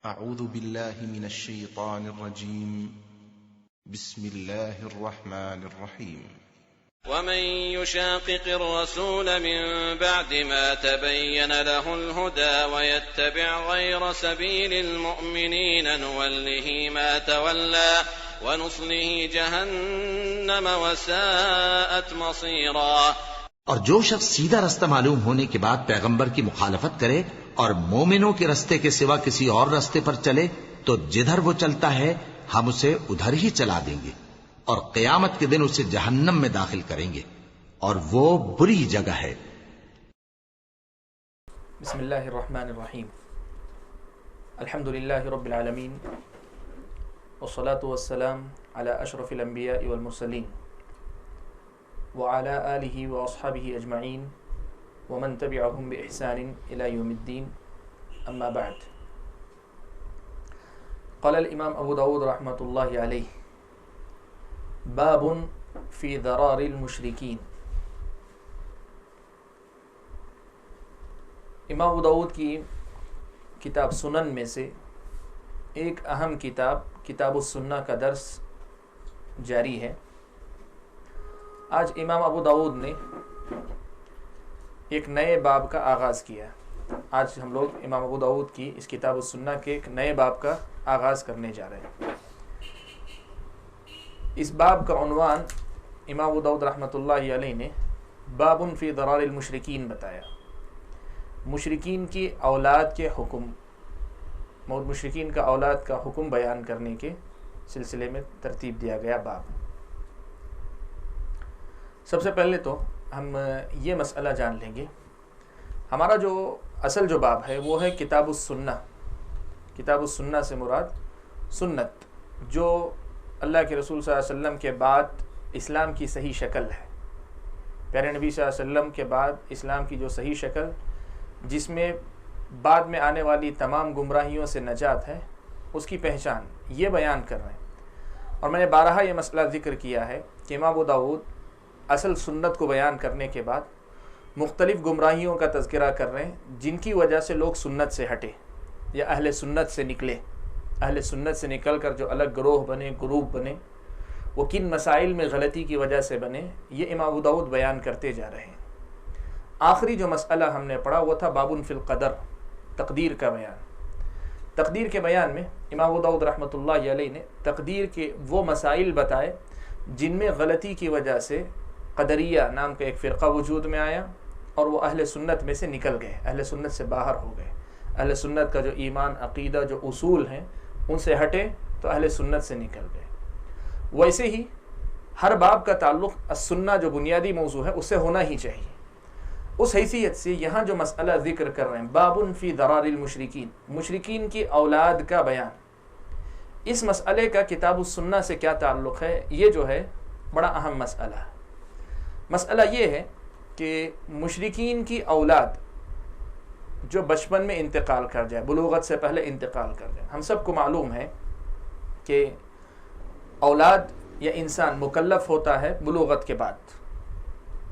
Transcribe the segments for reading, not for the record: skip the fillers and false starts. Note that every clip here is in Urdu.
أعوذ بالله من الشيطان الرجيم. بسم الله الرحمن الرحيم. ومن يشاقق الرسول من بعد ما تبين له الهدى ويتبع غير سبيل المؤمنين نوله ما تولى ونصله جهنم وساءت مصيرا۔ اور جو شخص سیدھا رستہ معلوم ہونے کے بعد پیغمبر کی مخالفت کرے اور مومنوں کے رستے کے سوا کسی اور رستے پر چلے تو جدھر وہ چلتا ہے ہم اسے ادھر ہی چلا دیں گے اور قیامت کے دن اسے جہنم میں داخل کریں گے اور وہ بری جگہ ہے۔ بسم اللہ الرحمن الرحیم۔ الحمد للہ رب العالمین والصلاة والسلام علی اشرف الانبیاء والمرسلین وعلى آلہ واصحابہ اجمعین ومن تبعهم بإحسان إلى يوم الدين، أما بعد۔ قال الإمام أبو داود رحمة الله عليه باب في ضرار المشركين۔ امام ابو داود کی کتاب سنن میں سے ایک اہم کتاب کتاب السنہ کا درس جاری ہے۔ آج امام ابو داود نے ایک نئے باب کا آغاز کیا۔ آج ہم لوگ امام ابو داود کی اس کتاب السنہ کے ایک نئے باب کا آغاز کرنے جا رہے ہیں۔ اس باب کا عنوان امام ابو داود رحمۃ اللہ علیہ نے باب فی ضرار المشرکین بتایا۔ مشرکین کی اولاد کے حکم، مشرکین کا اولاد کا حکم بیان کرنے کے سلسلے میں ترتیب دیا گیا باب۔ سب سے پہلے تو ہم یہ مسئلہ جان لیں گے، ہمارا جو اصل جو باب ہے وہ ہے کتاب السنہ۔ کتاب السنہ سے مراد سنت، جو اللہ کے رسول صلی اللہ علیہ وسلم کے بعد اسلام کی صحیح شکل ہے۔ پیارے نبی صلی اللہ علیہ وسلم کے بعد اسلام کی جو صحیح شکل، جس میں بعد میں آنے والی تمام گمراہیوں سے نجات ہے، اس کی پہچان یہ بیان کر رہے ہیں۔ اور میں نے بارہا یہ مسئلہ ذکر کیا ہے کہ امام ابو داود اصل سنت کو بیان کرنے کے بعد مختلف گمراہیوں کا تذکرہ کر رہے ہیں جن کی وجہ سے لوگ سنت سے ہٹے یا اہل سنت سے نکلے۔ اہل سنت سے نکل کر جو الگ گروہ بنے، گروپ بنے، وہ کن مسائل میں غلطی کی وجہ سے بنے، یہ امام ابو داود بیان کرتے جا رہے ہیں۔ آخری جو مسئلہ ہم نے پڑھا وہ تھا باب فی القدر، تقدیر کا بیان۔ تقدیر کے بیان میں امام ابو داود رحمۃ اللہ علیہ نے تقدیر کے وہ مسائل بتائے جن میں غلطی کی وجہ سے قدریہ نام کا ایک فرقہ وجود میں آیا اور وہ اہل سنت میں سے نکل گئے، اہل سنت سے باہر ہو گئے۔ اہل سنت کا جو ایمان، عقیدہ، جو اصول ہیں ان سے ہٹے تو اہل سنت سے نکل گئے۔ ویسے ہی ہر باب کا تعلق السنہ جو بنیادی موضوع ہے اس سے ہونا ہی چاہیے۔ اس حیثیت سے یہاں جو مسئلہ ذکر کر رہے ہیں باب فی ضرار المشرکین، مشرکین کی اولاد کا بیان، اس مسئلے کا کتاب السنہ سے کیا تعلق ہے، یہ جو ہے بڑا اہم مسئلہ ہے۔ مسئلہ یہ ہے کہ مشرکین کی اولاد جو بچپن میں انتقال کر جائے، بلوغت سے پہلے انتقال کر جائے، ہم سب کو معلوم ہے کہ اولاد یا انسان مکلف ہوتا ہے بلوغت کے بعد،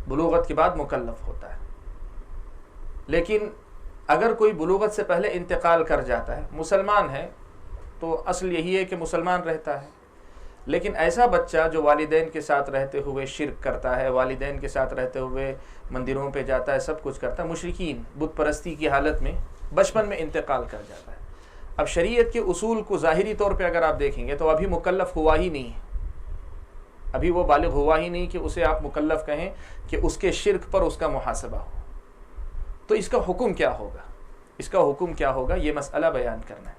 بلوغت کے بعد مکلف ہوتا ہے۔ لیکن اگر کوئی بلوغت سے پہلے انتقال کر جاتا ہے، مسلمان ہے تو اصل یہی ہے کہ مسلمان رہتا ہے، لیکن ایسا بچہ جو والدین کے ساتھ رہتے ہوئے شرک کرتا ہے، والدین کے ساتھ رہتے ہوئے مندروں پہ جاتا ہے، سب کچھ کرتا ہے، مشرکین بت پرستی کی حالت میں بچپن میں انتقال کر جاتا ہے۔ اب شریعت کے اصول کو ظاہری طور پہ اگر آپ دیکھیں گے تو ابھی مکلف ہوا ہی نہیں ہے، ابھی وہ بالغ ہوا ہی نہیں کہ اسے آپ مکلف کہیں کہ اس کے شرک پر اس کا محاسبہ ہو۔ تو اس کا حکم کیا ہوگا، اس کا حکم کیا ہوگا، یہ مسئلہ بیان کرنا ہے۔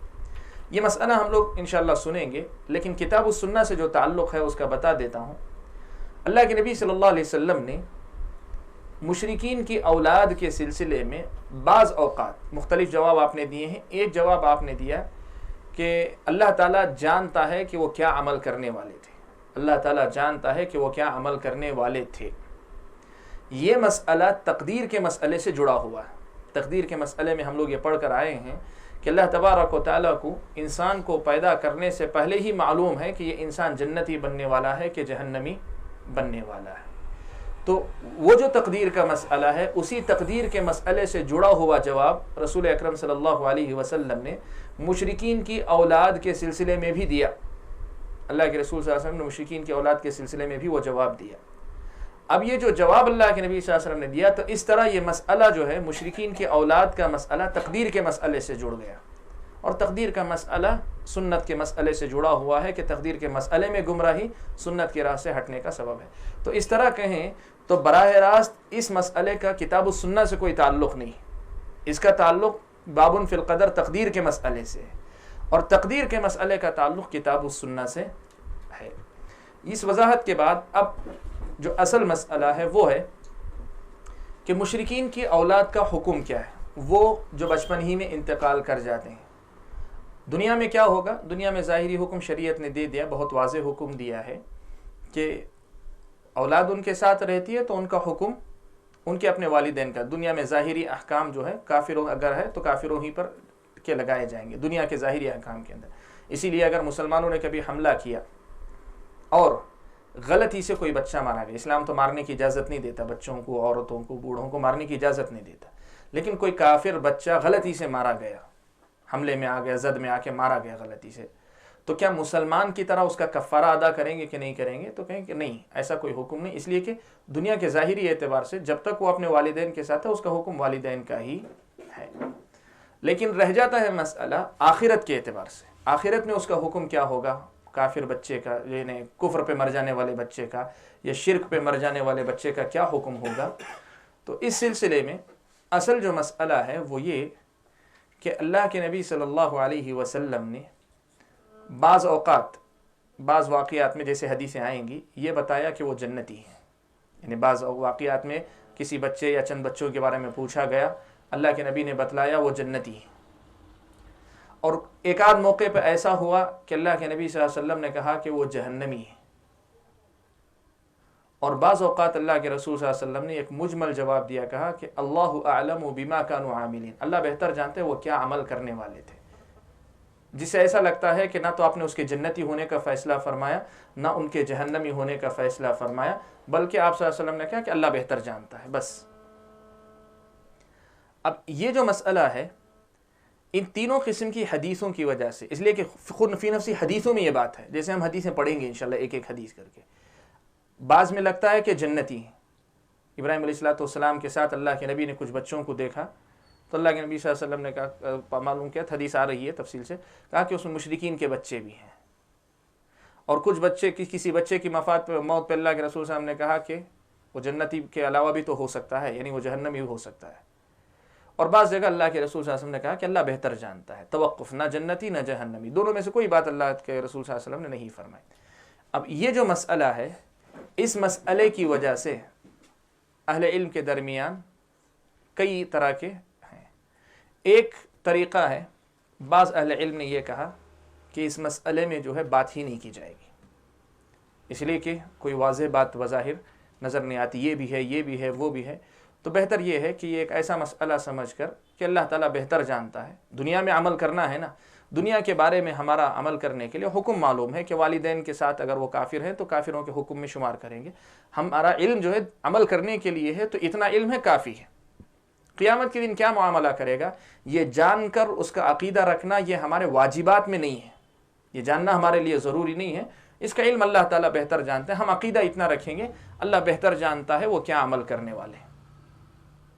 یہ مسئلہ ہم لوگ انشاءاللہ سنیں گے، لیکن کتاب السنہ سے جو تعلق ہے اس کا بتا دیتا ہوں۔ اللہ کے نبی صلی اللہ علیہ وسلم نے مشرکین کی اولاد کے سلسلے میں بعض اوقات مختلف جواب آپ نے دیے ہیں۔ ایک جواب آپ نے دیا کہ اللہ تعالیٰ جانتا ہے کہ وہ کیا عمل کرنے والے تھے، اللہ تعالیٰ جانتا ہے کہ وہ کیا عمل کرنے والے تھے۔ یہ مسئلہ تقدیر کے مسئلے سے جڑا ہوا ہے۔ تقدیر کے مسئلے میں ہم لوگ یہ پڑھ کر آئے ہیں کہ اللہ تبارک و تعالیٰ کو انسان کو پیدا کرنے سے پہلے ہی معلوم ہے کہ یہ انسان جنتی بننے والا ہے کہ جہنمی بننے والا ہے۔ تو وہ جو تقدیر کا مسئلہ ہے اسی تقدیر کے مسئلے سے جڑا ہوا جواب رسول اکرم صلی اللہ علیہ وسلم نے مشرکین کی اولاد کے سلسلے میں بھی دیا. اللہ کے رسول صلی اللہ علیہ وسلم نے مشرکین کی اولاد کے سلسلے میں بھی وہ جواب دیا. اب یہ جو جواب اللہ کے نبی صلی اللہ علیہ وسلم نے دیا تو اس طرح یہ مسئلہ جو ہے مشرکین کی اولاد کا مسئلہ تقدیر کے مسئلے سے جڑ گیا, اور تقدیر کا مسئلہ سنت کے مسئلے سے جڑا ہوا ہے کہ تقدیر کے مسئلے میں گمراہی سنت کی راہ سے ہٹنے کا سبب ہے. تو اس طرح کہیں تو براہ راست اس مسئلے کا کتاب السنہ سے کوئی تعلق نہیں, اس کا تعلق باب فی القدر تقدیر کے مسئلے سے ہے, اور تقدیر کے مسئلے کا تعلق کتاب السنہ سے ہے. اس وضاحت کے بعد اب جو اصل مسئلہ ہے وہ ہے کہ مشرکین کی اولاد کا حکم کیا ہے. وہ جو بچپن ہی میں انتقال کر جاتے ہیں, دنیا میں کیا ہوگا؟ دنیا میں ظاہری حکم شریعت نے دے دیا, بہت واضح حکم دیا ہے کہ اولاد ان کے ساتھ رہتی ہے تو ان کا حکم ان کے اپنے والدین کا, دنیا میں ظاہری احکام جو ہے کافروں اگر ہے تو کافروں ہی پر کے لگائے جائیں گے دنیا کے ظاہری احکام کے اندر. اسی لیے اگر مسلمانوں نے کبھی حملہ کیا اور غلطی سے کوئی بچہ مارا گیا, اسلام تو مارنے کی اجازت نہیں دیتا, بچوں کو, عورتوں کو, بوڑھوں کو مارنے کی اجازت نہیں دیتا, لیکن کوئی کافر بچہ غلطی سے مارا گیا, حملے میں آ گیا, زد میں آ کے مارا گیا غلطی سے, تو کیا مسلمان کی طرح اس کا کفارہ ادا کریں گے کہ نہیں کریں گے؟ تو کہیں کہ نہیں, ایسا کوئی حکم نہیں, اس لیے کہ دنیا کے ظاہری اعتبار سے جب تک وہ اپنے والدین کے ساتھ ہے اس کا حکم والدین کا ہی ہے. لیکن رہ جاتا ہے مسئلہ آخرت کے اعتبار سے, آخرت میں اس کا حکم کیا ہوگا؟ کافر بچے کا, یعنی کفر پہ مر جانے والے بچے کا یا شرک پہ مر جانے والے بچے کا کیا حکم ہوگا؟ تو اس سلسلے میں اصل جو مسئلہ ہے وہ یہ کہ اللہ کے نبی صلی اللہ علیہ وسلم نے بعض اوقات بعض واقعات میں, جیسے حدیثیں آئیں گی, یہ بتایا کہ وہ جنتی ہیں. یعنی بعض واقعات میں کسی بچے یا چند بچوں کے بارے میں پوچھا گیا, اللہ کے نبی نے بتلایا وہ جنتی ہیں. اور ایک آدھ موقع پہ ایسا ہوا کہ اللہ کے نبی صلی اللہ علیہ وسلم نے کہا کہ وہ جہنمی ہیں. اور بعض اوقات اللہ کے رسول صلی اللہ علیہ وسلم نے ایک مجمل جواب دیا, کہا کہ اللہ اعلم بما كانوا عاملین, اللہ بہتر جانتے وہ کیا عمل کرنے والے تھے. جسے ایسا لگتا ہے کہ نہ تو آپ نے اس کے جنتی ہونے کا فیصلہ فرمایا نہ ان کے جہنمی ہونے کا فیصلہ فرمایا, بلکہ آپ صلی اللہ علیہ وسلم نے کہا کہ اللہ بہتر جانتا ہے بس. اب یہ جو مسئلہ ہے ان تینوں قسم کی حدیثوں کی وجہ سے, اس لیے کہ خود فی نفسی حدیثوں میں یہ بات ہے, جیسے ہم حدیثیں پڑھیں گے انشاءاللہ ایک ایک حدیث کر کے, بعض میں لگتا ہے کہ جنتی ہیں. ابراہیم علیہ السلام کے ساتھ اللہ کے نبی نے کچھ بچوں کو دیکھا تو اللہ کے نبی صلی اللہ علیہ وسلم نے کہا, معلوم کیا حدیث آ رہی ہے تفصیل سے, کہا کہ اس میں مشرکین کے بچے بھی ہیں, اور کچھ بچے کسی بچے کی موت پہ اللہ کے رسول صلی اللہ علیہ وسلم نے کہا کہ وہ جنتی کے علاوہ بھی تو ہو سکتا ہے, یعنی وہ جہنمی بھی ہو سکتا ہے. اور بعض جگہ اللہ کے رسول صلی اللہ علیہ وسلم نے کہا کہ اللہ بہتر جانتا ہے, توقف, نہ جنتی نہ جہنمی, دونوں میں سے کوئی بات اللہ کے رسول صلی اللہ علیہ وسلم نے نہیں فرمائی. اب یہ جو مسئلہ ہے, اس مسئلے کی وجہ سے اہل علم کے درمیان کئی طرح کے ہیں. ایک طریقہ ہے, بعض اہل علم نے یہ کہا کہ اس مسئلے میں جو ہے بات ہی نہیں کی جائے گی, اس لیے کہ کوئی واضح بات بظاہر نظر نہیں آتی, یہ بھی ہے, یہ بھی ہے, وہ بھی ہے. تو بہتر یہ ہے کہ یہ ایک ایسا مسئلہ سمجھ کر کہ اللہ تعالیٰ بہتر جانتا ہے, دنیا میں عمل کرنا ہے نا, دنیا کے بارے میں ہمارا عمل کرنے کے لیے حکم معلوم ہے کہ والدین کے ساتھ اگر وہ کافر ہیں تو کافروں کے حکم میں شمار کریں گے. ہمارا علم جو ہے عمل کرنے کے لیے ہے, تو اتنا علم ہے کافی ہے. قیامت کے دن کیا معاملہ کرے گا یہ جان کر اس کا عقیدہ رکھنا یہ ہمارے واجبات میں نہیں ہے, یہ جاننا ہمارے لیے ضروری نہیں ہے. اس کا علم اللہ تعالیٰ بہتر جانتے ہیں, ہم عقیدہ اتنا رکھیں گے اللہ بہتر جانتا ہے وہ کیا عمل کرنے والے ہیں.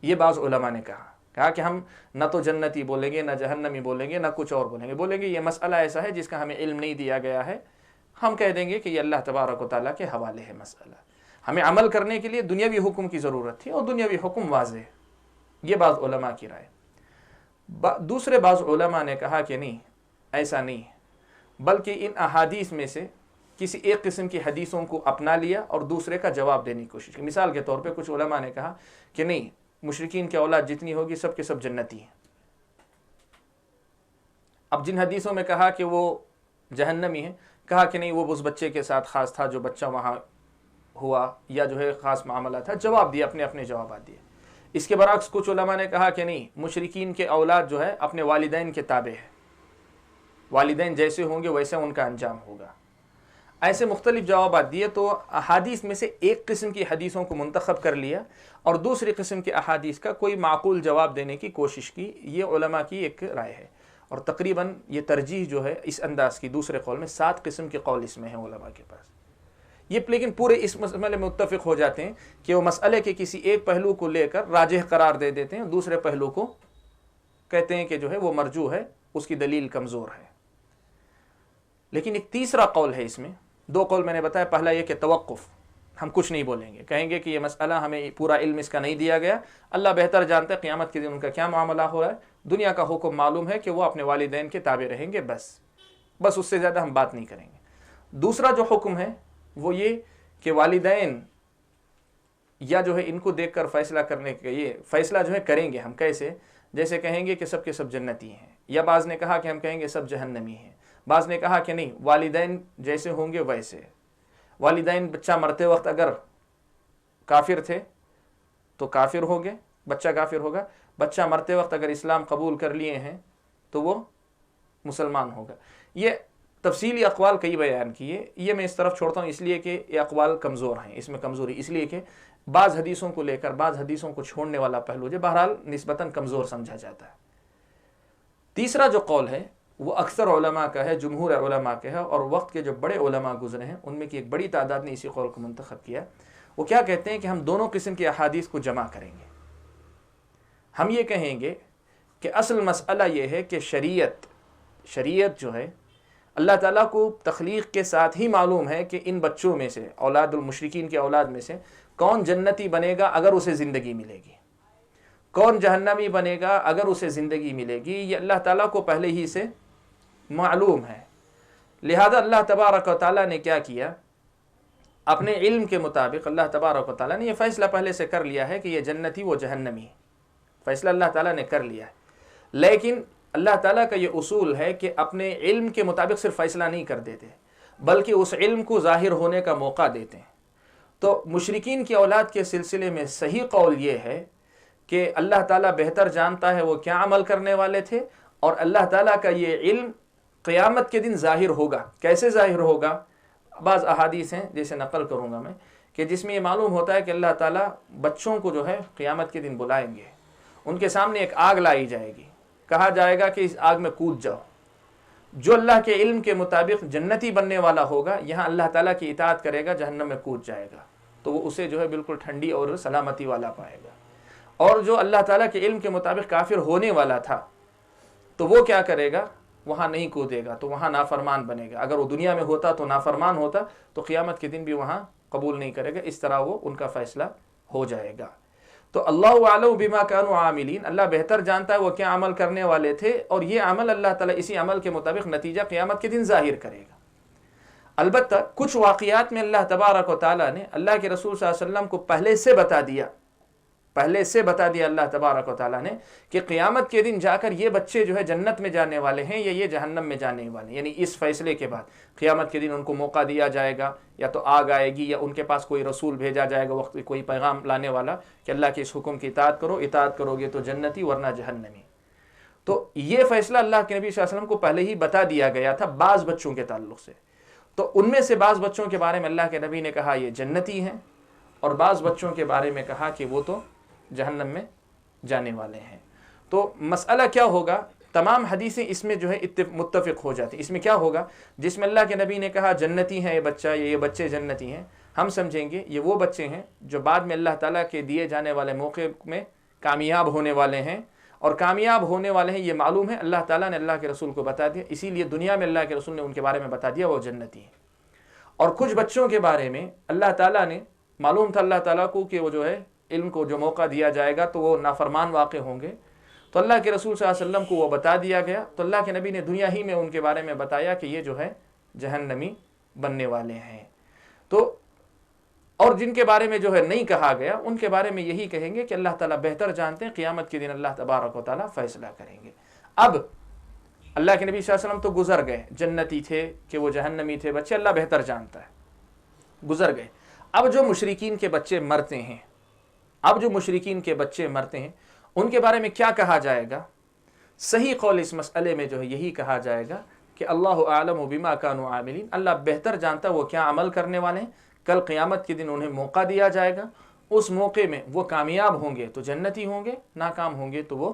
یہ بعض علماء نے کہا کہ ہم نہ تو جنتی بولیں گے, نہ جہنمی بولیں گے, نہ کچھ اور بولیں گے, بولیں گے یہ مسئلہ ایسا ہے جس کا ہمیں علم نہیں دیا گیا ہے, ہم کہہ دیں گے کہ یہ اللہ تبارک و تعالیٰ کے حوالے ہے مسئلہ, ہمیں عمل کرنے کے لیے دنیاوی حکم کی ضرورت تھی اور دنیاوی حکم واضح ہے. یہ بعض علماء کی رائے. دوسرے بعض علماء نے کہا کہ نہیں, ایسا نہیں, بلکہ ان احادیث میں سے کسی ایک قسم کی حدیثوں کو اپنا لیا اور دوسرے کا جواب دینے کی کوشش کی. مثال کے طور پہ کچھ علماء نے کہا کہ نہیں, مشرکین کی اولاد جتنی ہوگی سب کے سب جنتی ہیں. اب جن حدیثوں میں کہا کہ وہ جہنمی ہیں, کہا کہ نہیں وہ اس بچے کے ساتھ خاص تھا جو بچہ وہاں ہوا, یا جو ہے خاص معاملہ تھا, جواب دیا, اپنے اپنے جوابات دیے. اس کے برعکس کچھ علماء نے کہا کہ نہیں, مشرکین کے اولاد جو ہے اپنے والدین کے تابع ہے, والدین جیسے ہوں گے ویسے ان کا انجام ہوگا. ایسے مختلف جوابات دیے تو احادیث میں سے ایک قسم کی حدیثوں کو منتخب کر لیا اور دوسری قسم کی احادیث کا کوئی معقول جواب دینے کی کوشش کی. یہ علماء کی ایک رائے ہے اور تقریباً یہ ترجیح جو ہے اس انداز کی دوسرے قول میں 7 قسم کے قول اس میں ہیں علماء کے پاس. یہ لیکن پورے اس مسئلے میں متفق ہو جاتے ہیں کہ وہ مسئلے کے کسی ایک پہلو کو لے کر راجح قرار دے دیتے ہیں, دوسرے پہلو کو کہتے ہیں کہ جو ہے وہ مرجوح ہے, اس کی دلیل کمزور ہے. لیکن ایک تیسرا قول ہے اس میں. 2 قول میں نے بتایا, پہلا یہ کہ توقف, ہم کچھ نہیں بولیں گے, کہیں گے کہ یہ مسئلہ ہمیں پورا علم اس کا نہیں دیا گیا, اللہ بہتر جانتا ہے قیامت کے دن ان کا کیا معاملہ ہو رہا ہے, دنیا کا حکم معلوم ہے کہ وہ اپنے والدین کے تابع رہیں گے, بس اس سے زیادہ ہم بات نہیں کریں گے. دوسرا جو حکم ہے وہ یہ کہ والدین یا جو ہے ان کو دیکھ کر فیصلہ کرنے کے, یہ فیصلہ جو ہے کریں گے ہم کیسے, جیسے کہیں گے کہ سب کے سب جنتی ہیں, یا بعض نے کہا کہ ہم کہیں گے سب جہنمی ہیں, بعض نے کہا کہ نہیں والدین جیسے ہوں گے ویسے. والدین بچہ مرتے وقت اگر کافر تھے تو کافر ہو گئے, بچہ کافر ہوگا, بچہ مرتے وقت اگر اسلام قبول کر لیے ہیں تو وہ مسلمان ہوگا. یہ تفصیلی اقوال کئی بیان کیے, یہ میں اس طرف چھوڑتا ہوں اس لیے کہ یہ اقوال کمزور ہیں, اس میں کمزوری اس لیے کہ بعض حدیثوں کو لے کر بعض حدیثوں کو چھوڑنے والا پہلو جو بہرحال نسبتاً کمزور سمجھا جاتا ہے. تیسرا جو قول ہے وہ اکثر علماء کا ہے, جمہور علماء کا ہے, اور وقت کے جو بڑے علماء گزرے ہیں ان میں کی ایک بڑی تعداد نے اسی قول کو منتخب کیا. وہ کیا کہتے ہیں کہ ہم دونوں قسم کی احادیث کو جمع کریں گے. ہم یہ کہیں گے کہ اصل مسئلہ یہ ہے کہ شریعت جو ہے اللہ تعالیٰ کو تخلیق کے ساتھ ہی معلوم ہے کہ ان بچوں میں سے, اولاد المشرکین کی اولاد میں سے کون جنتی بنے گا اگر اسے زندگی ملے گی, کون جہنمی بنے گا اگر اسے زندگی ملے گی. یہ اللہ تعالیٰ کو پہلے ہی سے معلوم ہے. لہذا اللہ تبارک و تعالیٰ نے کیا کیا, اپنے علم کے مطابق اللہ تبارک و تعالیٰ نے یہ فیصلہ پہلے سے کر لیا ہے کہ یہ جنتی وہ جہنمی, فیصلہ اللہ تعالیٰ نے کر لیا ہے. لیکن اللہ تعالیٰ کا یہ اصول ہے کہ اپنے علم کے مطابق صرف فیصلہ نہیں کر دیتے بلکہ اس علم کو ظاہر ہونے کا موقع دیتے ہیں. تو مشرکین کی اولاد کے سلسلے میں صحیح قول یہ ہے کہ اللہ تعالیٰ بہتر جانتا ہے وہ کیا عمل کرنے والے تھے, اور اللہ تعالیٰ کا یہ علم قیامت کے دن ظاہر ہوگا. کیسے ظاہر ہوگا؟ بعض احادیث ہیں جیسے نقل کروں گا میں کہ جس میں یہ معلوم ہوتا ہے کہ اللہ تعالیٰ بچوں کو جو ہے قیامت کے دن بلائیں گے, ان کے سامنے ایک آگ لائی جائے گی, کہا جائے گا کہ اس آگ میں کود جاؤ. جو اللہ کے علم کے مطابق جنتی بننے والا ہوگا یہاں اللہ تعالیٰ کی اطاعت کرے گا, جہنم میں کود جائے گا تو وہ اسے جو ہے بالکل ٹھنڈی اور سلامتی والا پائے گا. اور جو اللہ تعالیٰ کے علم کے مطابق کافر ہونے والا تھا تو وہ کیا کرے گا, وہاں نہیں کودے گا تو وہاں نافرمان بنے گا. اگر وہ دنیا میں ہوتا تو نافرمان ہوتا تو قیامت کے دن بھی وہاں قبول نہیں کرے گا. اس طرح وہ ان کا فیصلہ ہو جائے گا. تو اللہ اعلم بما كانوا عاملین, اللہ بہتر جانتا ہے وہ کیا عمل کرنے والے تھے, اور یہ عمل اللہ تعالیٰ اسی عمل کے مطابق نتیجہ قیامت کے دن ظاہر کرے گا. البتہ کچھ واقعات میں اللہ تبارک و تعالیٰ نے اللہ کے رسول صلی اللہ علیہ وسلم کو پہلے سے بتا دیا اللہ تبارک و تعالیٰ نے کہ قیامت کے دن جا کر یہ بچے جو ہے جنت میں جانے والے ہیں یا یہ جہنم میں جانے والے ہیں. یعنی اس فیصلے کے بعد قیامت کے دن ان کو موقع دیا جائے گا, یا تو آگ آئے گی یا ان کے پاس کوئی رسول بھیجا جائے گا وقت کوئی پیغام لانے والا کہ اللہ کے اس حکم کی اطاعت کرو گے تو جنتی ورنہ جہنمی. تو یہ فیصلہ اللہ کے نبی صلی اللہ علیہ وسلم کو پہلے ہی بتا دیا گیا تھا بعض بچوں کے تعلق سے. تو ان میں سے بعض بچوں کے بارے میں اللہ کے نبی نے کہا یہ جنتی ہیں, اور بعض بچوں کے بارے میں کہا کہ وہ تو جہنم میں جانے والے ہیں. تو مسئلہ کیا ہوگا, تمام حدیثیں اس میں جو ہے متفق ہو جاتی. اس میں کیا ہوگا, جس میں اللہ کے نبی نے کہا جنتی ہیں یہ بچے جنتی ہیں, ہم سمجھیں گے یہ وہ بچے ہیں جو بعد میں اللہ تعالیٰ کے دیے جانے والے موقع میں کامیاب ہونے والے ہیں, اور کامیاب ہونے والے ہیں یہ معلوم ہے, اللہ تعالیٰ نے اللہ کے رسول کو بتا دیا, اسی لیے دنیا میں اللہ کے رسول نے ان کے بارے میں بتا دیا وہ جنتی ہیں. اور کچھ بچوں کے بارے میں اللہ تعالیٰ نے معلوم تھا اللہ تعالیٰ کو کہ وہ جو ہے علم کو جو موقع دیا جائے گا تو وہ نافرمان واقع ہوں گے, تو اللہ کے رسول صلی اللہ علیہ وسلم کو وہ بتا دیا گیا. تو اللہ کے نبی نے دنیا ہی میں ان کے بارے میں بتایا کہ یہ جو ہے جہنمی بننے والے ہیں. تو اور جن کے بارے میں جو ہے نہیں کہا گیا ان کے بارے میں یہی کہیں گے کہ اللہ تعالیٰ بہتر جانتے ہیں, قیامت کے دن اللہ تبارک و تعالیٰ فیصلہ کریں گے. اب اللہ کے نبی صلی اللہ علیہ وسلم تو گزر گئے, جنتی تھے کہ وہ جہنمی تھے بچے, اللہ بہتر جانتا ہے, گزر گئے. اب جو مشرکین کے بچے مرتے ہیں ان کے بارے میں کیا کہا جائے گا؟ صحیح قول اس مسئلے میں جو ہے یہی کہا جائے گا کہ اللہ اعلم بما کانوا عاملین، اللہ بہتر جانتا وہ کیا عمل کرنے والے ہیں. کل قیامت کے دن انہیں موقع دیا جائے گا، اس موقع میں وہ کامیاب ہوں گے تو جنتی ہوں گے، ناکام ہوں گے تو وہ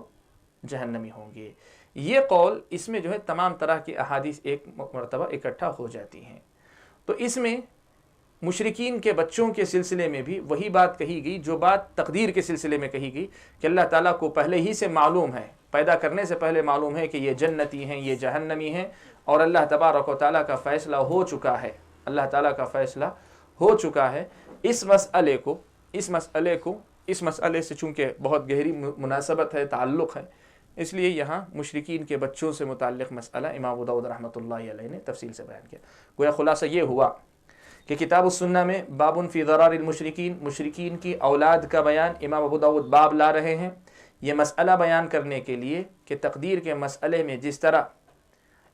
جہنمی ہوں گے. یہ قول اس میں جو ہے تمام طرح کی احادیث ایک مرتبہ اکٹھا ہو جاتی ہیں. تو اس میں مشرکین کے بچوں کے سلسلے میں بھی وہی بات کہی گئی جو بات تقدیر کے سلسلے میں کہی گئی کہ اللہ تعالیٰ کو پہلے ہی سے معلوم ہے، پیدا کرنے سے پہلے معلوم ہے کہ یہ جنتی ہیں، یہ جہنمی ہیں، اور اللہ تبارک و تعالیٰ کا فیصلہ ہو چکا ہے. اللہ تعالیٰ کا فیصلہ ہو چکا ہے. اس مسئلے سے چونکہ بہت گہری مناسبت ہے، تعلق ہے، اس لیے یہاں مشرکین کے بچوں سے متعلق مسئلہ امام ابو داؤد رحمۃ اللہ علیہ نے تفصیل سے بیان کیا. گویا خلاصہ یہ ہوا کہ کتاب السنہ میں باب فی ضرار المشرکین، مشرکین کی اولاد کا بیان امام ابو داؤد باب لا رہے ہیں یہ مسئلہ بیان کرنے کے لیے کہ تقدیر کے مسئلے میں جس طرح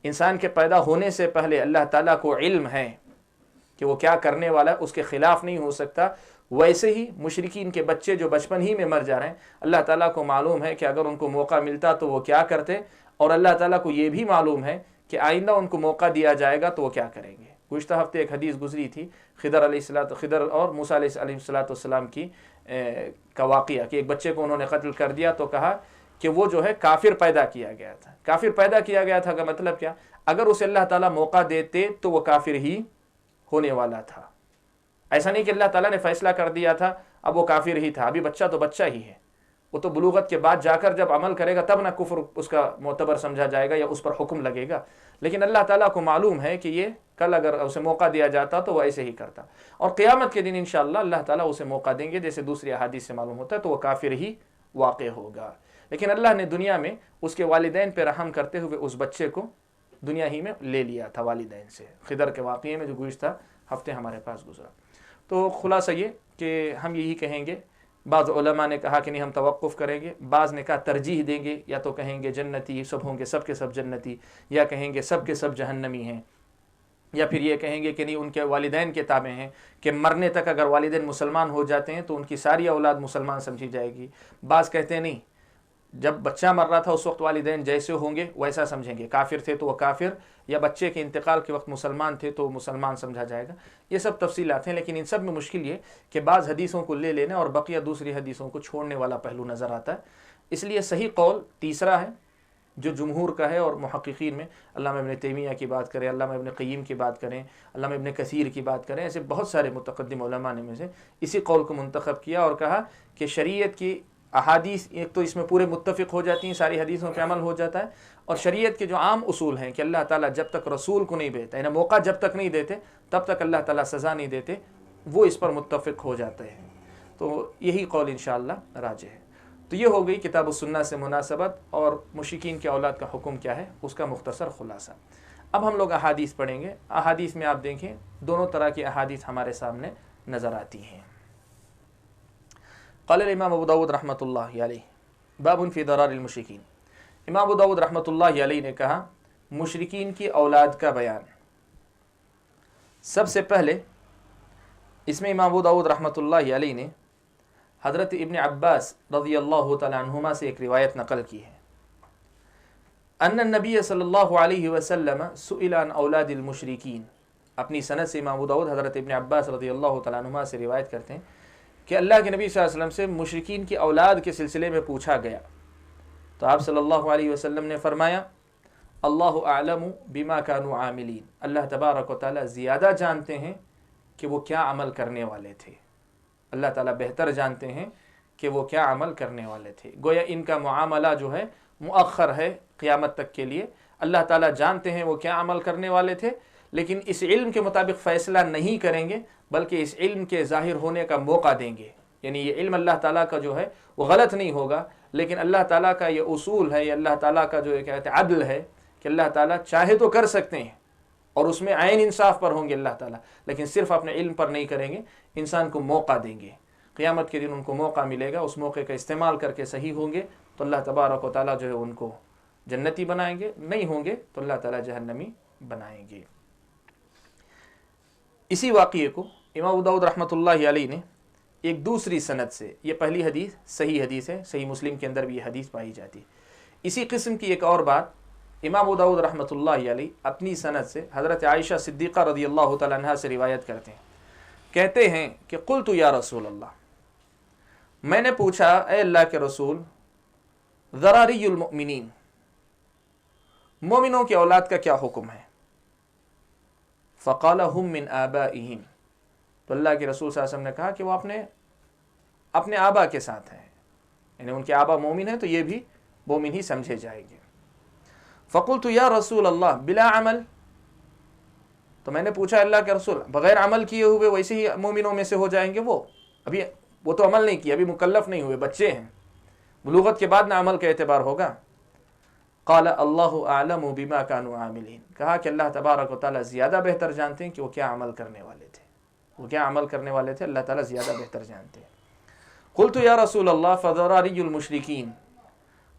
انسان کے پیدا ہونے سے پہلے اللہ تعالیٰ کو علم ہے کہ وہ کیا کرنے والا ہے، اس کے خلاف نہیں ہو سکتا، ویسے ہی مشرکین کے بچے جو بچپن ہی میں مر جا رہے ہیں اللہ تعالیٰ کو معلوم ہے کہ اگر ان کو موقع ملتا تو وہ کیا کرتے، اور اللہ تعالیٰ کو یہ بھی معلوم ہے کہ آئندہ ان کو موقع دیا جائے گا تو وہ کیا کریں گے. گزشتہ ہفتے ایک حدیث گزری تھی خضر اور موسیٰ علیہ السلام کی کا واقعہ کہ ایک بچے کو انہوں نے قتل کر دیا تو کہا کہ وہ جو ہے کافر پیدا کیا گیا تھا. کافر پیدا کیا گیا تھا کا مطلب کیا؟ اگر اسے اللہ تعالیٰ موقع دیتے تو وہ کافر ہی ہونے والا تھا. ایسا نہیں کہ اللہ تعالیٰ نے فیصلہ کر دیا تھا اب وہ کافر ہی تھا. ابھی بچہ تو بچہ ہی ہے، وہ تو بلوغت کے بعد جا کر جب عمل کرے گا تب نہ کفر اس کا معتبر سمجھا جائے گا یا اس پر حکم لگے گا. لیکن اللہ تعالیٰ کو معلوم ہے کہ یہ کل اگر اسے موقع دیا جاتا تو وہ ایسے ہی کرتا، اور قیامت کے دن انشاءاللہ اللہ تعالیٰ اسے موقع دیں گے جیسے دوسری احادیث سے معلوم ہوتا ہے، تو وہ کافر ہی واقع ہوگا. لیکن اللہ نے دنیا میں اس کے والدین پہ رحم کرتے ہوئے اس بچے کو دنیا ہی میں لے لیا تھا والدین سے، خضر کے واقعے میں جو گزشتہ ہفتے ہمارے پاس گزرا. تو خلاصہ یہ کہ ہم یہی کہیں گے، بعض علماء نے کہا کہ نہیں ہم توقف کریں گے، بعض نے کہا ترجیح دیں گے، یا تو کہیں گے جنتی سب ہوں گے، سب کے سب جنتی، یا کہیں گے سب کے سب جہنمی ہیں، یا پھر یہ کہیں گے کہ نہیں ان کے والدین کے تابع ہیں کہ مرنے تک اگر والدین مسلمان ہو جاتے ہیں تو ان کی ساری اولاد مسلمان سمجھی جائے گی. بعض کہتے ہیں نہیں، جب بچہ مر رہا تھا اس وقت والدین جیسے ہوں گے ویسا سمجھیں گے، کافر تھے تو وہ کافر، یا بچے کے انتقال کے وقت مسلمان تھے تو مسلمان سمجھا جائے گا. یہ سب تفصیلات ہیں، لیکن ان سب میں مشکل یہ کہ بعض حدیثوں کو لے لینا اور بقیہ دوسری حدیثوں کو چھوڑنے والا پہلو نظر آتا ہے. اس لیے صحیح قول تیسرا ہے جو جمہور کا ہے، اور محققین میں علامہ ابن تیمیہ کی بات کریں، علامہ ابن قیم کی بات کریں، علامہ ابن کثیر کی بات کریں، ایسے بہت سارے متقدم علماء نے میں سے اسی قول کو منتخب کیا اور کہا کہ شریعت کی احادیث ایک تو اس میں پورے متفق ہو جاتی ہیں، ساری حدیثوں پہ عمل ہو جاتا ہے، اور شریعت کے جو عام اصول ہیں کہ اللہ تعالیٰ جب تک رسول کو نہیں بھیجتا، یعنی موقع جب تک نہیں دیتے تب تک اللہ تعالیٰ سزا نہیں دیتے، وہ اس پر متفق ہو جاتے ہیں. تو یہی قول انشاءاللہ راجح ہے. تو یہ ہو گئی کتاب السنہ سے مناسبت اور مشرکین کے اولاد کا حکم کیا ہے اس کا مختصر خلاصہ. اب ہم لوگ احادیث پڑھیں گے. احادیث میں آپ دیکھیں دونوں طرح کی احادیث ہمارے سامنے نظر آتی ہیں. قال الامام ابو داود رحمۃ اللہ علیہ باب فی ضرار المشرکین. امام ابو داود رحمۃ اللہ علیہ نے کہا مشرکین کی اولاد کا بیان. سب سے پہلے اس میں امام ابو داود رحمۃ اللہ علیہ نے حضرت ابن عباس رضی اللہ تعالی عنہما سے ایک روایت نقل کی ہے. ان النبی صلی اللہ علیہ وسلم سئل عن اولاد المشرکین. اپنی سند سے امام ابو داود حضرت ابن عباس رضی اللہ تعالی عنہما سے روایت کرتے ہیں کہ اللہ کے نبی صلی اللہ علیہ وسلم سے مشرکین کی اولاد کے سلسلے میں پوچھا گیا تو آپ صلی اللہ علیہ وسلم نے فرمایا اللہ اعلم بما كانوا عاملین. اللہ تبارک و تعالی زیادہ جانتے ہیں کہ وہ کیا عمل کرنے والے تھے. اللہ تعالیٰ بہتر جانتے ہیں کہ وہ کیا عمل کرنے والے تھے. گویا ان کا معاملہ جو ہے مؤخر ہے قیامت تک کے لیے. اللہ تعالیٰ جانتے ہیں وہ کیا عمل کرنے والے تھے، لیکن اس علم کے مطابق فیصلہ نہیں کریں گے بلکہ اس علم کے ظاہر ہونے کا موقع دیں گے. یعنی یہ علم اللہ تعالیٰ کا جو ہے وہ غلط نہیں ہوگا، لیکن اللہ تعالیٰ کا یہ اصول ہے، یہ اللہ تعالیٰ کا جو کہتے ہیں عدل ہے کہ اللہ تعالیٰ چاہے تو کر سکتے ہیں اور اس میں عین انصاف پر ہوں گے اللہ تعالیٰ، لیکن صرف اپنے علم پر نہیں کریں گے، انسان کو موقع دیں گے. قیامت کے دن ان کو موقع ملے گا، اس موقع کا استعمال کر کے صحیح ہوں گے تو اللہ تبارک و تعالیٰ جو ہے ان کو جنتی بنائیں گے، نہیں ہوں گے تو اللہ تعالیٰ جہنمی بنائیں گے. اسی واقعے کو امام ابو داؤد رحمۃ اللہ علیہ نے ایک دوسری سند سے، یہ پہلی حدیث صحیح حدیث ہے، صحیح مسلم کے اندر بھی یہ حدیث پائی جاتی ہے. اسی قسم کی ایک اور بات امام ابو داؤد رحمۃ اللہ علیہ اپنی سند سے حضرت عائشہ صدیقہ رضی اللہ تعالیٰ عنہا سے روایت کرتے ہیں، کہتے ہیں کہ قلت یا رسول اللہ، میں نے پوچھا اے اللہ کے رسول، ذراری المؤمنین، مومنوں کی اولاد کا کیا حکم ہے؟ فقال هم من آبائهم، تو اللہ کے رسول صلی اللہ علیہ وسلم نے کہا کہ وہ اپنے آبا کے ساتھ ہیں، یعنی ان کے آبا مومن ہیں تو یہ بھی مومن ہی سمجھے جائیں گے۔ فقلت یا رسول اللہ بلا عمل، تو میں نے پوچھا اللہ کے رسول، بغیر عمل کیے ہوئے ویسے ہی مومنوں میں سے ہو جائیں گے؟ وہ تو عمل نہیں کیا، ابھی مکلف نہیں ہوئے، بچے ہیں، بلوغت کے بعد نہ عمل کا اعتبار ہوگا۔ قال اللہ اعلم بما كانوا عاملین، کہا کہ اللہ تبارک و تعالیٰ زیادہ بہتر جانتے ہیں کہ وہ کیا عمل کرنے والے تھے، اللہ تعالیٰ زیادہ بہتر جانتے ہیں۔ قلت یا رسول اللہ فذراری المشرکین،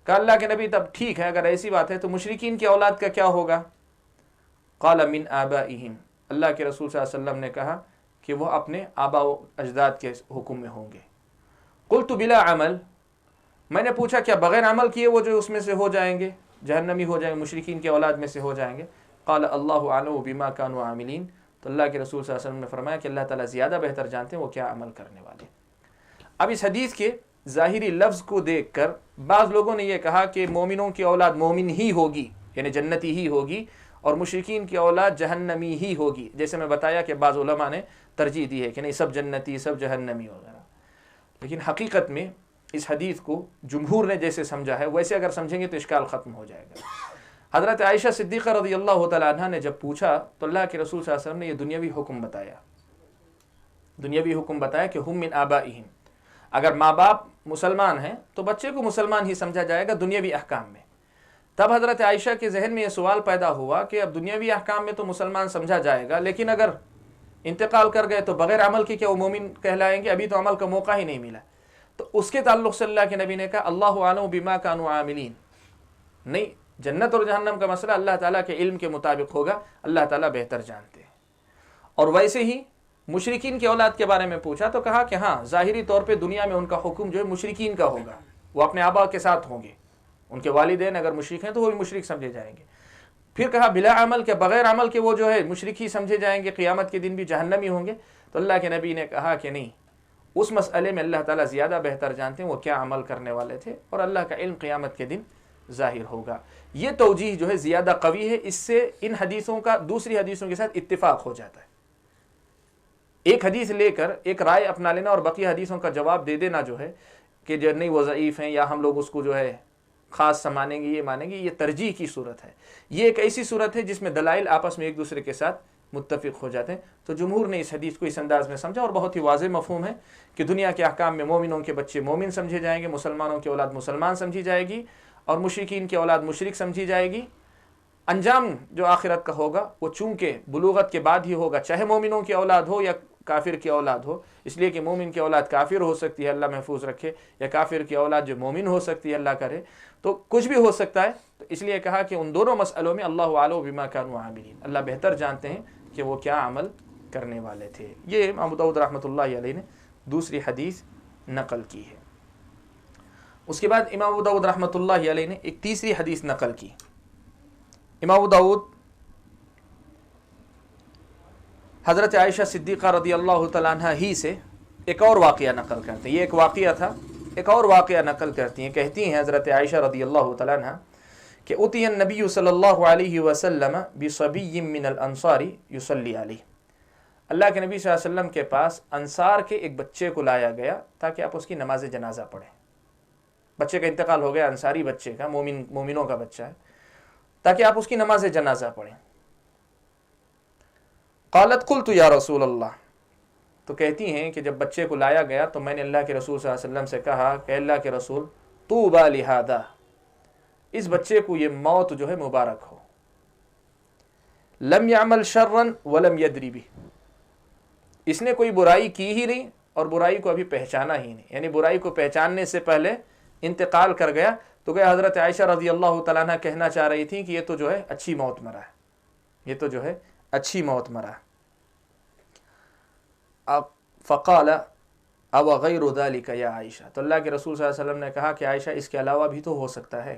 کہا اللہ کے نبی تب ٹھیک ہے، اگر ایسی بات ہے تو مشرکین کی اولاد کا کیا ہوگا؟ قال من آبائہم، اللہ کے رسول صلی اللہ علیہ وسلم نے کہا کہ وہ اپنے آبا و اجداد کے حکم میں ہوں گے۔ قلت بلا عمل، میں نے پوچھا کیا بغیر عمل کیے وہ جو اس میں سے ہو جائیں گے، جہنمی ہو جائیں گے، مشرکین کی اولاد میں سے ہو جائیں گے؟ قال اللہ اعلم بما كانوا عاملین، تو اللہ کے رسول صلی اللہ علیہ وسلم نے فرمایا کہ اللہ تعالیٰ زیادہ بہتر جانتے ہیں وہ کیا عمل کرنے والے۔ اب اس حدیث کے ظاہری لفظ کو دیکھ کر بعض لوگوں نے یہ کہا کہ مومنوں کی اولاد مومن ہی ہوگی، یعنی جنتی ہی ہوگی، اور مشرکین کی اولاد جہنمی ہی ہوگی، جیسے میں بتایا کہ بعض علماء نے ترجیح دی ہے کہ نہیں سب جنتی سب جہنمی وغیرہ، لیکن حقیقت میں اس حدیث کو جمہور نے جیسے سمجھا ہے ویسے اگر سمجھیں گے تو اشکال ختم ہو جائے گا۔ حضرت عائشہ صدیقہ رضی اللہ تعالیٰ عنہ نے جب پوچھا تو اللہ کے رسول صلی اللہ علیہ وسلم نے یہ دنیاوی حکم بتایا کہ ہم من آبائہم، اگر ماں باپ مسلمان ہیں تو بچے کو مسلمان ہی سمجھا جائے گا دنیاوی احکام میں۔ تب حضرت عائشہ کے ذہن میں یہ سوال پیدا ہوا کہ اب دنیاوی احکام میں تو مسلمان سمجھا جائے گا، لیکن اگر انتقال کر گئے تو بغیر عمل کے کیا وہ مومن کہلائیں گے؟ ابھی تو عمل کا موقع ہی نہیں ملا۔ تو اس کے تعلق سے اللہ کے نبی نے کہا اللہ اعلم بما كانوا عاملین، نہیں، جنت اور جہنم کا مسئلہ اللہ تعالیٰ کے علم کے مطابق ہوگا، اللہ تعالیٰ بہتر جانتے ہیں۔ اور ویسے ہی مشرکین کی اولاد کے بارے میں پوچھا تو کہا کہ ہاں ظاہری طور پہ دنیا میں ان کا حکم جو ہے مشرکین کا ہوگا، وہ اپنے آبا کے ساتھ ہوں گے، ان کے والدین اگر مشرک ہیں تو وہ بھی مشرک سمجھے جائیں گے۔ پھر کہا بلا عمل کے، بغیر عمل کے وہ جو ہے مشرک ہی سمجھے جائیں گے، قیامت کے دن بھی جہنمی ہوں گے۔ تو اللہ کے نبی نے کہا کہ نہیں، اس مسئلے میں اللہ تعالیٰ زیادہ بہتر جانتے ہیں وہ کیا عمل کرنے والے تھے، اور اللہ کا علم قیامت کے دن ظاہر ہوگا۔ یہ توجیہ جو ہے زیادہ قوی ہے، اس سے ان حدیثوں کا دوسری حدیثوں کے ساتھ اتفاق ہو جاتا ہے۔ ایک حدیث لے کر ایک رائے اپنا لینا اور بقیہ حدیثوں کا جواب دے دینا جو ہے کہ جو نہیں وہ ضعیف ہیں یا ہم لوگ اس کو جو ہے خاص سا مانیں گے، یہ مانیں گے، یہ ترجیح کی صورت ہے۔ یہ ایک ایسی صورت ہے جس میں دلائل آپس میں ایک دوسرے کے ساتھ متفق ہو جاتے ہیں۔ تو جمہور نے اس حدیث کو اس انداز میں سمجھا، اور بہت ہی واضح مفہوم ہے کہ دنیا کے احکام میں مومنوں کے بچے مومن سمجھے جائیں گے، مسلمانوں کی اولاد مسلمان سمجھی جائے گی، اور مشرکین کی اولاد مشرک سمجھی جائے گی۔ انجام جو آخرت کا ہوگا وہ چونکہ بلوغت کے بعد ہی ہوگا، چاہے مومنوں کی اولاد ہو یا کافر کی اولاد ہو، اس لیے کہ مومن کی اولاد کافر ہو سکتی ہے، اللہ محفوظ رکھے، یا کافر کی اولاد جو مومن ہو سکتی ہے، اللہ کرے، تو کچھ بھی ہو سکتا ہے۔ تو اس لیے کہا کہ ان دونوں مسئلوں میں اللہ اعلم بما كانوا عاملین، اللہ بہتر جانتے ہیں کہ وہ کیا عمل کرنے والے تھے۔ یہ امام ابو داؤد رحمۃ اللہ علیہ نے دوسری حدیث نقل کی ہے۔ اس کے بعد امام ابو داؤد رحمۃ اللہ علیہ نے ایک تیسری حدیث نقل کی۔ امام ابو داؤد حضرت عائشہ صدیقہ رضی اللہ تعالیٰ عنہ ہی سے ایک اور واقعہ نقل کرتے ہیں۔ یہ ایک واقعہ تھا، ایک اور واقعہ نقل کرتی ہیں۔ کہتی ہیں حضرت عائشہ رضی اللہ تعالیٰ عنہ کہ اتی النبی صلی اللہ علیہ وسلم بصبی من الانصار یصلی علیہ، اللہ کے نبی صلی اللہ علیہ وسلم کے پاس انصار کے ایک بچے کو لایا گیا تاکہ آپ اس کی نماز جنازہ پڑھیں۔ بچے کا انتقال ہو گیا، انصاری بچے کا، مومنوں کا بچہ ہے، تاکہ آپ اس کی نماز جنازہ پڑھیں۔ قالت قلت یا رسول اللہ، تو کہتی ہیں کہ جب بچے کو لایا گیا تو میں نے اللہ کے رسول صلی اللہ علیہ وسلم سے کہا کہ اللہ کے رسول طوبی لہذا، اس بچے کو یہ موت جو ہے مبارک ہو، لم یعمل شرا ولم یدری بہ، اس نے کوئی برائی کی ہی نہیں اور برائی کو ابھی پہچانا ہی نہیں، یعنی برائی کو پہچاننے سے پہلے انتقال کر گیا۔ تو کہ حضرت عائشہ رضی اللہ تعالیٰ عنہ کہنا چاہ رہی تھی کہ یہ تو جو ہے اچھی موت مرا ہے، یہ تو جو ہے اچھی موت مرا ہے۔ فقال او غیر ذلک یا عائشہ، تو اللہ کے رسول صلی اللہ علیہ وسلم نے کہا کہ عائشہ اس کے علاوہ بھی تو ہو سکتا ہے،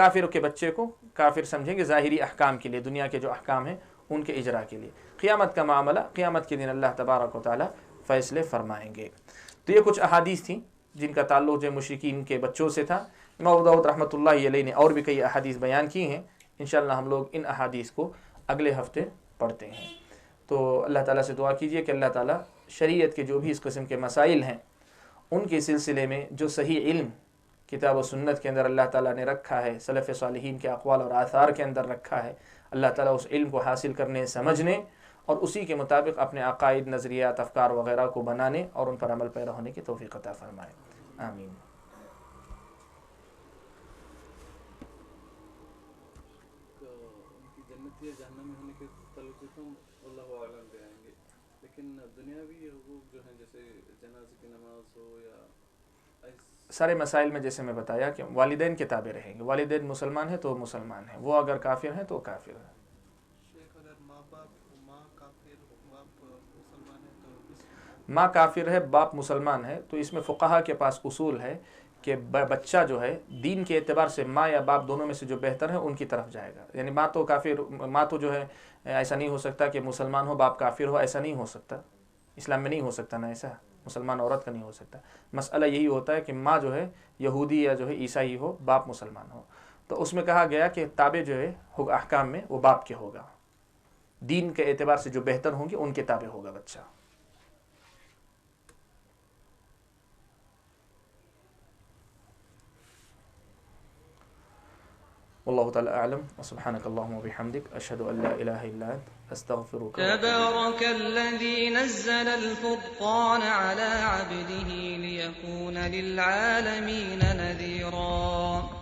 کافر کے بچے کو کافر سمجھیں گے ظاہری احکام کے لیے، دنیا کے جو احکام ہیں ان کے اجرا کے لیے. قیامت کا معاملہ قیامت کے دن اللہ تبارک و تعالی فیصلے فرمائیں گے. تو یہ کچھ احادیث تھیں جن کا تعلق جو مشرکین کے بچوں سے تھا. امام ابو داؤد رحمۃ اللہ علیہ نے اور بھی کئی احادیث بیان کی ہیں. انشاءاللہ ہم لوگ ان احادیث کو اگلے ہفتے پڑھتے ہیں. تو اللہ تعالیٰ سے دعا کیجئے کہ اللہ تعالیٰ شریعت کے جو بھی اس قسم کے مسائل ہیں ان کے سلسلے میں جو صحیح علم کتاب و سنت کے اندر اللہ تعالیٰ نے رکھا ہے، سلف صالحین کے اقوال اور آثار کے اندر رکھا ہے، اللہ تعالیٰ اس علم کو حاصل کرنے، سمجھنے اور اسی کے مطابق اپنے عقائد، نظریات، افکار وغیرہ کو بنانے اور ان پر عمل پیرا ہونے کی توفیق عطا فرمائے. آمین. جنتی جہنم میں ہونے کے تعلق سے تو اللہ عالم پہ آئیں گے، لیکن دنیاوی حقوق جو ہیں جیسے جنازے کی نماز ہو یا سارے مسائل میں جیسے میں بتایا کہ والدین کے تابع رہیں گے. والدین مسلمان ہیں تو مسلمان ہیں، وہ اگر کافر ہیں تو کافر ہیں. ماں کافر ہے، باپ مسلمان ہے، تو اس میں فقہا کے پاس اصول ہے کہ بچہ جو ہے دین کے اعتبار سے ماں یا باپ دونوں میں سے جو بہتر ہے ان کی طرف جائے گا. یعنی ماں تو جو ہے ایسا نہیں ہو سکتا کہ مسلمان ہو باپ کافر ہو، ایسا نہیں ہو سکتا. اسلام میں نہیں ہو سکتا نا ایسا، مسلمان عورت کا نہیں ہو سکتا. مسئلہ یہی ہوتا ہے کہ ماں جو ہے یہودی یا جو ہے عیسائی ہو، باپ مسلمان ہو. تو اس میں کہا گیا کہ تابع جو ہے احکام میں وہ باپ کے ہوگا، دین کے اعتبار سے جو بہتر ہوں گے ان کے تابع ہوگا بچہ. والله تعالى أعلم وسبحانك اللهم وبحمدك أشهد أن لا إله إلا أنت أستغفرك. تبارك الذي نزل الفرقان على عبده ليكون للعالمين نذيرا.